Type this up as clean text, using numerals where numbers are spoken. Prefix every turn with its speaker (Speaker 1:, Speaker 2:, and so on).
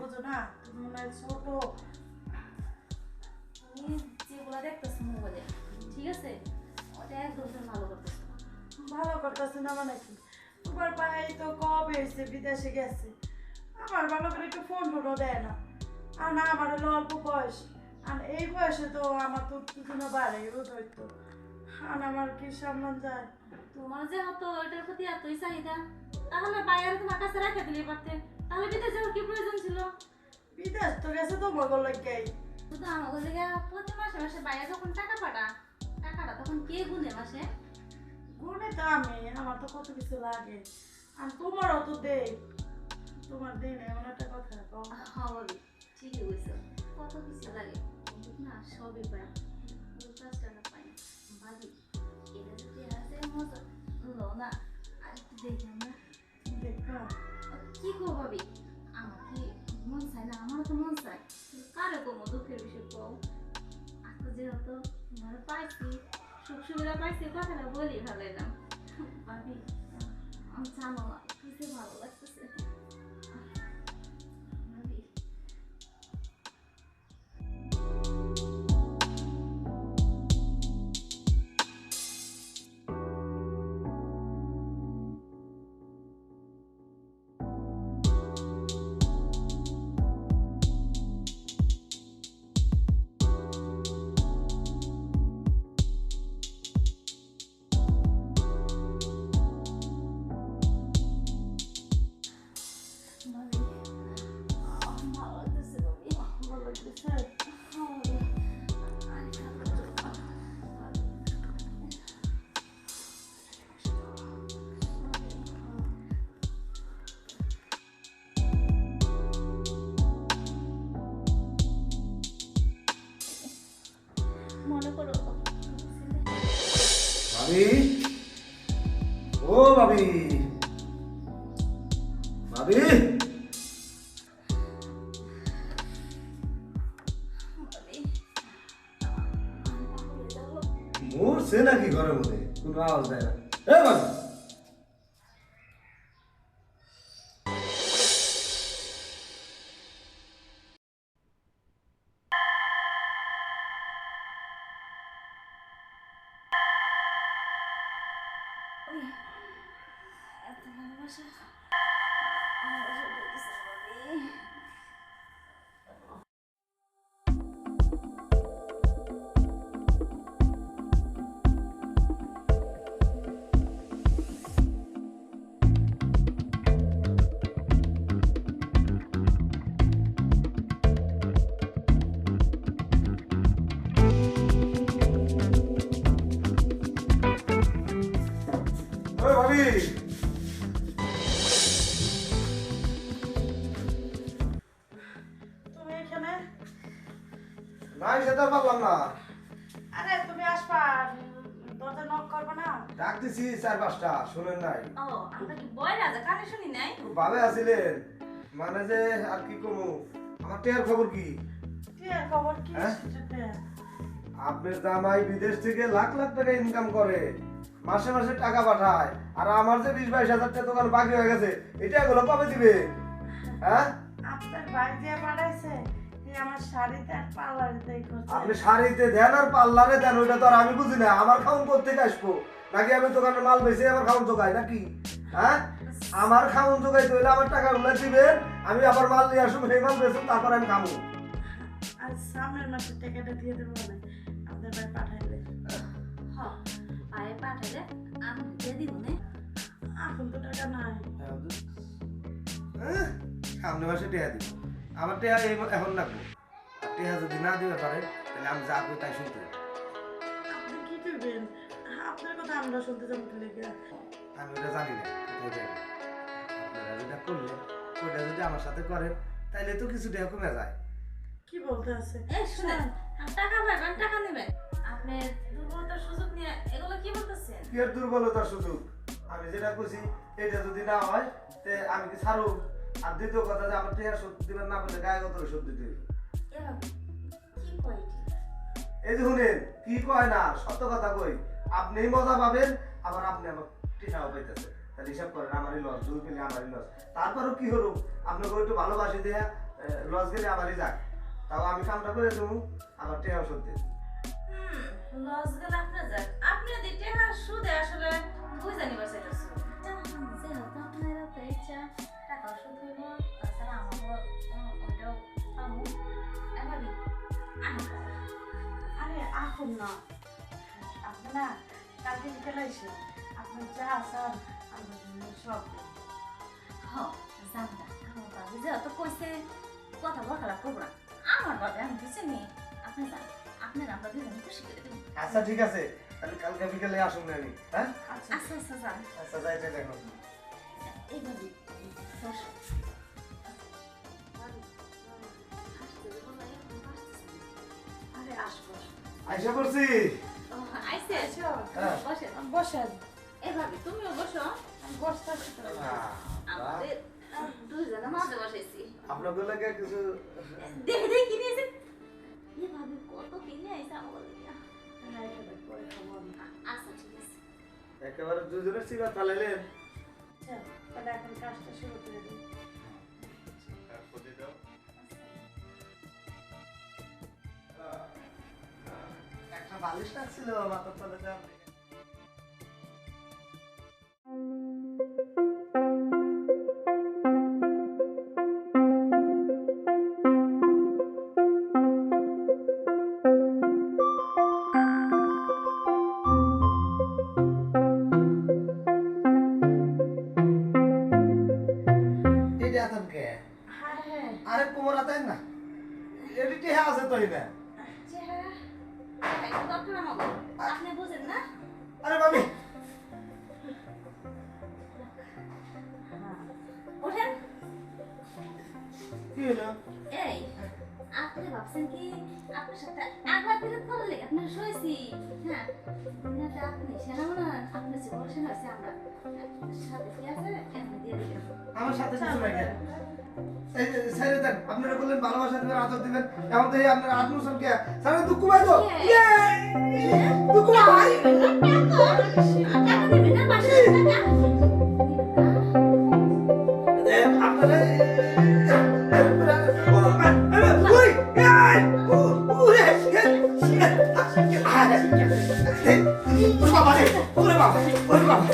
Speaker 1: বোঝো না, তুমি মনে হয় ছোট।
Speaker 2: তুমি যেগুলো দেখতেছো মোবাইলে, ঠিক আছে, ওটা একদম তুমি ভালো করতেছো না।
Speaker 1: ভালো করতেছে না মানে কি? তোমার ভাই তো কবে এসে বিদেশে গেছে, আমার ভালো করে একটু ফোন টোনও দেয় না। আর না, আমার হলো অল্প বয়স, আর এই বয়সে তো আমার তো কিছু না বাড়ে, বোঝোই তো। আর আমার কি সামলান যায়?
Speaker 2: তোমার যে হতো ওইটার প্রতি এতই চাহিদা, তাহলে বাইরে তোমার কাছে রেখে দিলে পারতে। তাহলে বিদেশ যাওয়ার কি প্রয়োজন ছিল?
Speaker 1: বিদেশ তো গেছে তো মগল লাগাই।
Speaker 2: শুধু আমাকে জায়গা প্রতি মাসে মাসে বাইরে যখন টাকা পাঠা, টাকাটা তখন কে গুনে মাসে?
Speaker 1: গুনে তো আমি, আমার তো কত কিছু লাগে, আর তোমারও তো দেই। তোমার দেই না এমন একটা কথা কও।
Speaker 2: হ্যাঁ বলি, ঠিকই বলছো, কত কিছু লাগে, কিন্তু না সবই পাই, 5 টাকা পাই না। ভাবি এটা যদি আছে মজা লো না, আর একটু দেখি আমরা।
Speaker 1: দেখো
Speaker 2: কি গো ভাবি, আমার কি মন চায় না? আমারও তো মন চায়, কিন্তু কারে কমো দুঃখের বিষয় কও। আজকে যেহেতু তোমার পাইছি, সুখ সুবিধা পাইছি, কথাটা বলি ভালো এলাম। ভাবি আমি জানো না কি যে ভালো লাগতেছে। ভাবি ভাবি ভালো লাগতেছে ভাবি।
Speaker 1: ভালো লাগতেছে।
Speaker 2: মনে করো
Speaker 3: ভাবি, ও ভাবি, ভাবি, মরছে নাকি ঘরের মধ্যে? কোনো আওয়াজ দেয় না। এ ভাবি,
Speaker 2: এত ভালোবাসা আমার সাথে দিছে ভাবি।
Speaker 3: ও ভাবি,
Speaker 1: তুমি এখানে?
Speaker 3: নাই সেটা পারলাম না।
Speaker 1: আরে তুমি আসবা, দরজা নক করবে না?
Speaker 3: ডাকতেছি 4-5টা, শোনেন নাই?
Speaker 2: ও আমরা কি বয় রাজা কানে শুনি নাই?
Speaker 3: খুব ভালো আছিলেন, মানে যে আর কি কমু, আমার টেয়ার খবর কি?
Speaker 1: টিয়ার খবর কি?
Speaker 3: হ্যাঁ?
Speaker 1: টিয়া।
Speaker 3: আপনার জামাই বিদেশ থেকে লাখ লাখ টাকা ইনকাম করে, মাসে মাসে টাকা পাঠায়, আর আমার যে 20-22 হাজার টাকা দোকান বাকি হয়ে গেছে, এটা এগুলো কবে দিবে? হ্যাঁ,
Speaker 1: আপনার ভাই যে পাঠাইছে, সে আমার শাড়িতে আর পার্লারেতেই করছে।
Speaker 3: আপনি শাড়িতে দেন আর পার্লারে দেন, ওইটা তো আর আমি বুঝি না। আমার খাউন কোত্থেকে আসবো? নাকি আমি দোকানে মাল বেচে আমার খাউন জোগাই নাকি? হ্যাঁ, আমার খাউন জোগাইতে হইলে আমার টাকা গুলো দিবেন, আমি আবার মাল নিয়ে আসবো, সেই মাল বেচুন, তারপর আমি খাবো।
Speaker 1: আর সামনের মাসের টাকাটা দিয়ে দেবো না আপনার ভাই পাঠাইলে।
Speaker 2: হ পায়ে পাঠাইলে আমি দিয়ে দিব না।
Speaker 1: এখন তো টাকা নাই।
Speaker 3: সামনে মাসে টেহা দিব, আমার টেহা এখন লাগবো। আর টেহা যদি না দিতে পারে, তাহলে আমি যা করি তাই শুনতে হবে।
Speaker 1: আপনি কি করবেন? আপনার কথা আমরা শুনতে যাবো লেগে।
Speaker 3: আমি ওটা জানি না কোথায় যাবে। আপনারা যেটা করলেন, ওটা যদি আমার সাথে করেন, তাহলে তো কিছু টেহা কমে যায়।
Speaker 1: কি বলতে আছে?
Speaker 2: এই শুনেন, টাকা পাইবেন, টাকা নেবেন, আপনি দুর্বলতার সুযোগ নিয়ে এগুলো কি বলতেছেন?
Speaker 3: কি আর দুর্বলতার সুযোগ? আমি যেটা করছি, এটা যদি না হয়, তে আমি কি ছাড়ো? আর দ্বিতীয় কথা, যে আমার টেহা শোধ দিবেন না বলে গায়ে কত শোধ দিতে হবে।
Speaker 2: এভাবে কি কয় এটি?
Speaker 3: এই যে শুনেন, কি কয় না, সত্য কথা কই, আপনিই মজা পাবেন, আবার আপনি আমার টেহাও পাইতেছে। তাহলে হিসাব করেন, আমারই লস, দুই পেলে আমারই লস। তারপরও কি হলো, আপনাকে একটু ভালোবাসি দেয়া লস গেলে আমারই যাক, তাও আমি কামটা করে দেবো, আমার টেহাও সত্যি।
Speaker 2: লস গেলে আপনার যাক, আপনি যদি টাকা সুদে আসলে বুঝে নিবার চাইতেছো, যেহেতু আপনারা তো ইচ্ছা টাকা সুদ হইব, তাছাড়া আমারও ওইটাও পাবো। ভাবি
Speaker 1: আরে এখন না, আপনি না কালকে বিকেলে এসে আপনি যা চান আমরা সব দেব।
Speaker 2: জানতা আমার বাবু যেহেতু কইছে কথা বলা করবো না, আমার বাবা আমি কিছু নেই, আপনি যান, আপনার আমরা দুজন খুশি করে দেবো।
Speaker 3: আচ্ছা ঠিক আছে, তাহলে কালকে বিকেলে আসুন না আমি, হ্যাঁ?
Speaker 1: আচ্ছা
Speaker 2: আচ্ছা আচ্ছা যান।
Speaker 3: আচ্ছা যাইতে দেখো।
Speaker 2: এই ভাবি বসো।
Speaker 1: আরে আসবো
Speaker 3: আইসা করছি।
Speaker 2: আইসে
Speaker 3: হ্যাঁ।
Speaker 2: বসেন।
Speaker 1: বসেন,
Speaker 2: এই ভাবি তুমিও বসো,
Speaker 1: আমি বসতে আসি তো।
Speaker 2: আমাদের দুইজনে মাঝে বসেছি।
Speaker 3: আপনাদের লাগে কিছু
Speaker 2: দেখে দেখে কি নিয়েছেন? এ ভাবি কত কিনে আইসা আমাকে লিগা।
Speaker 1: না, এটা দেখ, পরে খাবো আমি।
Speaker 2: আচ্ছা ঠিক আছে।
Speaker 3: একেবারে দুজনের সিবা চালাইলেন।
Speaker 1: আচ্ছা, তাহলে এখন কাজটা শুরু করে দিই।
Speaker 3: একটা বালিশ ছিল মাথার তলে দেওয়া। এটা আতঙ্কে
Speaker 1: হ্যাঁ হ্যাঁ,
Speaker 3: আরে কোমর আতেন না, এডিটে আছে তো এটা।
Speaker 2: চেহারা একটু দরকার আমাকে, আপনি বুঝেন না?
Speaker 3: আরে ভাবি
Speaker 2: ওঠেন।
Speaker 3: কি হলো?
Speaker 2: এই আপনি ভাবছেন কি আপনার সাথে একবার বিরোধ করার লেগে আপনার শুয়েছি? হ্যাঁ দুনিয়াতে আপনি সেনা মনে হয়, আপনার যে বড় সেনা হয়েছে আমরা। সাথে কি আছে এমনি দিয়ে দিলাম।
Speaker 3: আমার সাথে কিছু নাই কেন? এই যে স্যারে দেন, আপনারা বললেন ভালোবাসা দিবেন, আদর দিবেন, এখন তো এই আপনার আত্মসম্মান কে? স্যারে দুঃখ পাই তো? ইয়ে! দুঃখ পাই!
Speaker 2: টাকা দিবেন না, বাসা টাকা
Speaker 3: আপনারা ওই এই ওরে বাবা রে, ওরে বাবা, ওরে বাবা।